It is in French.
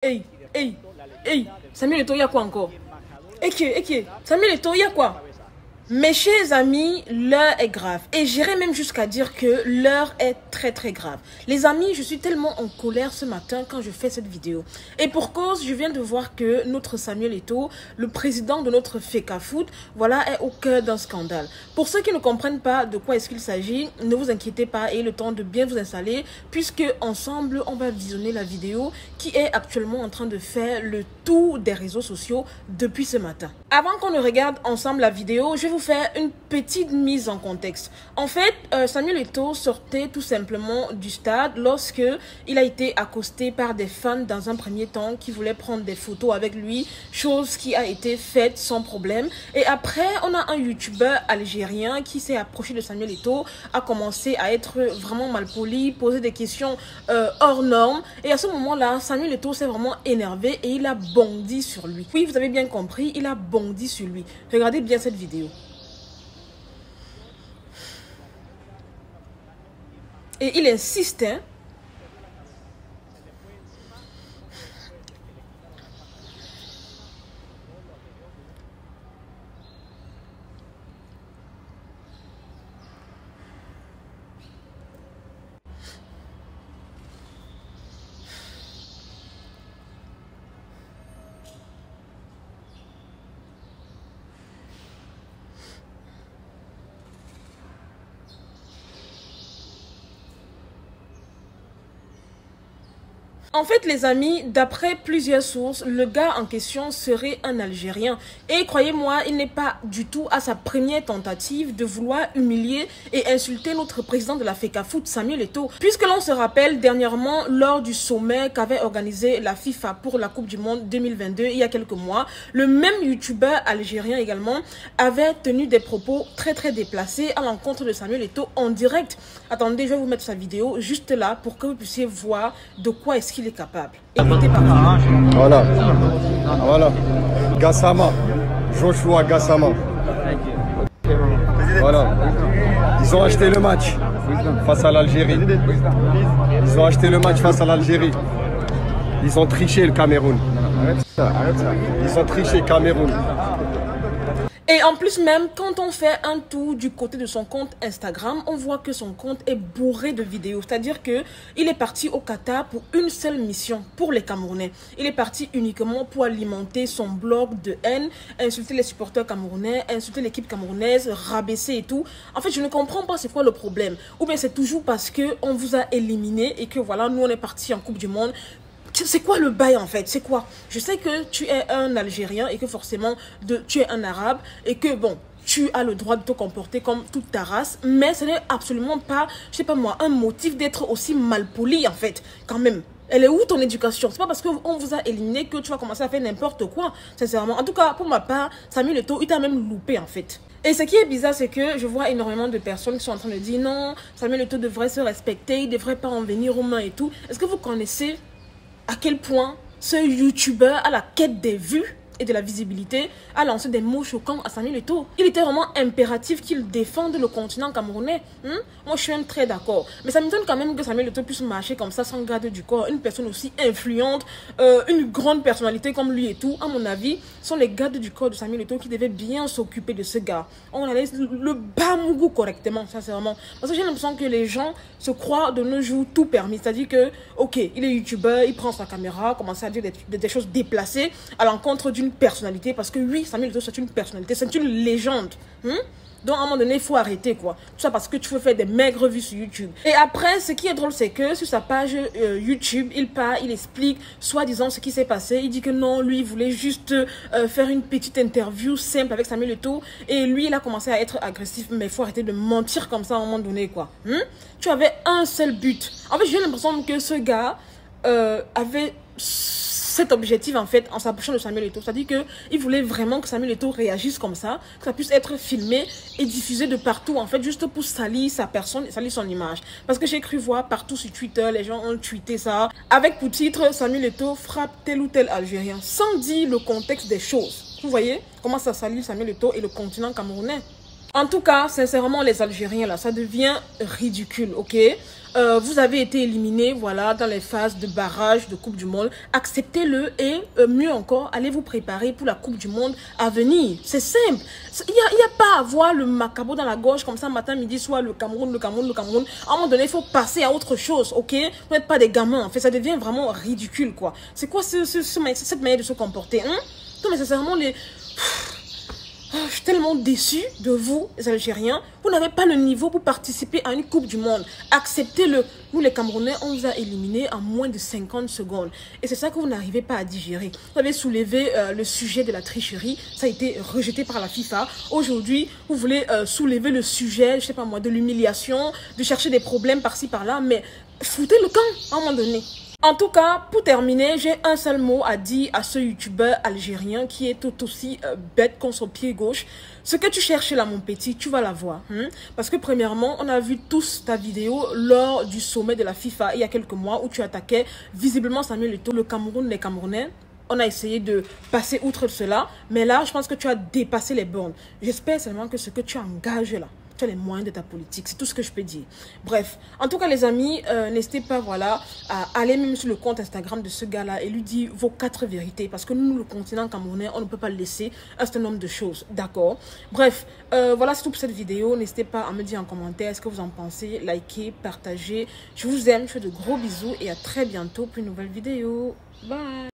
Hey, hey, hey, Samuel Eto'o, il y a quoi encore? Samuel Eto'o, il y a quoi? Mes chers amis, l'heure est grave. Et j'irais même jusqu'à dire que l'heure est très très grave. Les amis, je suis tellement en colère ce matin quand je fais cette vidéo. Et pour cause, je viens de voir que notre Samuel Eto'o, le président de notre FECAFOOT, voilà, est au cœur d'un scandale. Pour ceux qui ne comprennent pas de quoi est-ce qu'il s'agit, ne vous inquiétez pas, ayez le temps de bien vous installer, puisque ensemble, on va visionner la vidéo qui est actuellement en train de faire le tour des réseaux sociaux depuis ce matin. Avant qu'on ne regarde ensemble la vidéo, je vais vous faire une petite mise en contexte. En fait, Samuel Eto'o sortait tout simplement du stade lorsque il a été accosté par des fans dans un premier temps qui voulaient prendre des photos avec lui, chose qui a été faite sans problème. Et après, on a un youtubeur algérien qui s'est approché de Samuel Eto'o, a commencé à être vraiment malpoli, poser des questions hors normes. Et à ce moment-là, Samuel Eto'o s'est vraiment énervé et il a bondi sur lui. Oui, vous avez bien compris, il a bondi sur lui. Regardez bien cette vidéo. Et il insiste, hein. En fait, les amis, d'après plusieurs sources, le gars en question serait un Algérien. Et croyez-moi, il n'est pas du tout à sa première tentative de vouloir humilier et insulter notre président de la FECAFOOT, Samuel Eto'o. Puisque l'on se rappelle dernièrement, lors du sommet qu'avait organisé la FIFA pour la Coupe du Monde 2022, il y a quelques mois, le même youtubeur algérien également avait tenu des propos très très déplacés à l'encontre de Samuel Eto'o en direct. Attendez, je vais vous mettre sa vidéo juste là pour que vous puissiez voir de quoi est-ce qu'il est capable. Écoutez par Voilà. Voilà. Gassama. Joshua Gassama. Voilà. Ils ont acheté le match face à l'Algérie. Ils ont acheté le match face à l'Algérie. Ils ont triché le Cameroun. Ils ont triché le Cameroun. Et en plus même, quand on fait un tour du côté de son compte Instagram, on voit que son compte est bourré de vidéos. C'est-à-dire que il est parti au Qatar pour une seule mission, pour les Camerounais. Il est parti uniquement pour alimenter son blog de haine, insulter les supporters camerounais, insulter l'équipe camerounaise, rabaisser et tout. En fait, je ne comprends pas c'est quoi le problème. Ou bien c'est toujours parce qu'on vous a éliminé et que voilà, nous on est parti en Coupe du Monde. C'est quoi le bail en fait? C'est quoi? Je sais que tu es un Algérien et que forcément tu es un Arabe et que bon, tu as le droit de te comporter comme toute ta race, mais ce n'est absolument pas, je sais pas moi, un motif d'être aussi malpoli en fait, quand même. Elle est où ton éducation? C'est pas parce qu'on vous a éliminé que tu vas commencer à faire n'importe quoi, sincèrement. En tout cas, pour ma part, Samuel Eto'o, il t'a même loupé en fait. Et ce qui est bizarre, c'est que je vois énormément de personnes qui sont en train de dire non, Samuel Eto'o devrait se respecter, il devrait pas en venir aux mains et tout. Est-ce que vous connaissez à quel point ce youtubeur à la quête des vues et de la visibilité a lancé des mots choquants à Samuel Eto'o? Il était vraiment impératif qu'il défende le continent camerounais. Moi, je suis même très d'accord. Mais ça m'étonne quand même que Samuel Eto'o puisse marcher comme ça sans garde du corps. Une personne aussi influente, une grande personnalité comme lui et tout, à mon avis, sont les gardes du corps de Samuel Eto'o qui devaient bien s'occuper de ce gars. On allait le bamougou correctement, sincèrement. Parce que j'ai l'impression que les gens se croient de nos jours tout permis. C'est-à-dire que, ok, il est youtubeur, il prend sa caméra, commence à dire des choses déplacées à l'encontre d'une personnalité, parce que oui, Samuel Eto'o c'est une personnalité, c'est une légende. Donc à un moment donné, il faut arrêter quoi. Tout ça parce que tu veux faire des maigres vues sur YouTube. Et après, ce qui est drôle, c'est que sur sa page YouTube, il explique soi-disant ce qui s'est passé. Il dit que non, lui, il voulait juste faire une petite interview simple avec Samuel Eto'o. Et lui, il a commencé à être agressif. Mais il faut arrêter de mentir comme ça à un moment donné quoi. Tu avais un seul but. En fait, j'ai l'impression que ce gars avait cet objectif en fait en s'approchant de Samuel Eto'o. C'est-à-dire qu'il voulait vraiment que Samuel Eto'o réagisse comme ça, que ça puisse être filmé et diffusé de partout en fait, juste pour salir sa personne et salir son image. Parce que j'ai cru voir partout sur Twitter, les gens ont tweeté ça avec pour titre Samuel Eto'o frappe tel ou tel Algérien, sans dire le contexte des choses. Vous voyez comment ça salit Samuel Eto'o et le continent camerounais. En tout cas, sincèrement, les Algériens, là, ça devient ridicule, ok? vous avez été éliminé, voilà, dans les phases de barrage de Coupe du Monde. Acceptez-le et mieux encore, allez vous préparer pour la Coupe du Monde à venir. C'est simple. Il n'y a pas à avoir le macabo dans la gorge comme ça, matin, midi, soir, le Cameroun, le Cameroun, le Cameroun. À un moment donné, il faut passer à autre chose, ok? Vous n'êtes pas des gamins, en fait, ça devient vraiment ridicule, quoi. C'est quoi cette manière de se comporter, hein? Non, mais sincèrement, je suis tellement déçue de vous, les Algériens. Vous n'avez pas le niveau pour participer à une Coupe du Monde. Acceptez-le. Nous, les Camerounais, on vous a éliminés en moins de 50 secondes. Et c'est ça que vous n'arrivez pas à digérer. Vous avez soulevé le sujet de la tricherie. Ça a été rejeté par la FIFA. Aujourd'hui, vous voulez soulever le sujet, je sais pas moi, de l'humiliation, de chercher des problèmes par-ci, par-là. Mais foutez le camp à un moment donné. En tout cas, pour terminer, j'ai un seul mot à dire à ce youtubeur algérien qui est tout aussi bête qu'on son pied gauche. Ce que tu cherches là, mon petit, tu vas l'avoir. Parce que premièrement, on a vu tous ta vidéo lors du sommet de la FIFA il y a quelques mois où tu attaquais visiblement Samuel Eto'o, le Cameroun, les Camerounais. On a essayé de passer outre cela, mais là, je pense que tu as dépassé les bornes. J'espère seulement que ce que tu engages là, tu as les moyens de ta politique. C'est tout ce que je peux dire. Bref, en tout cas, les amis, n'hésitez pas, voilà, à aller même sur le compte Instagram de ce gars-là et lui dire vos 4 vérités. Parce que nous, le continent camerounais, on ne peut pas le laisser un certain nombre de choses. D'accord? Bref, voilà, c'est tout pour cette vidéo. N'hésitez pas à me dire en commentaire ce que vous en pensez. Likez, partagez. Je vous aime, je fais de gros bisous et à très bientôt pour une nouvelle vidéo. Bye!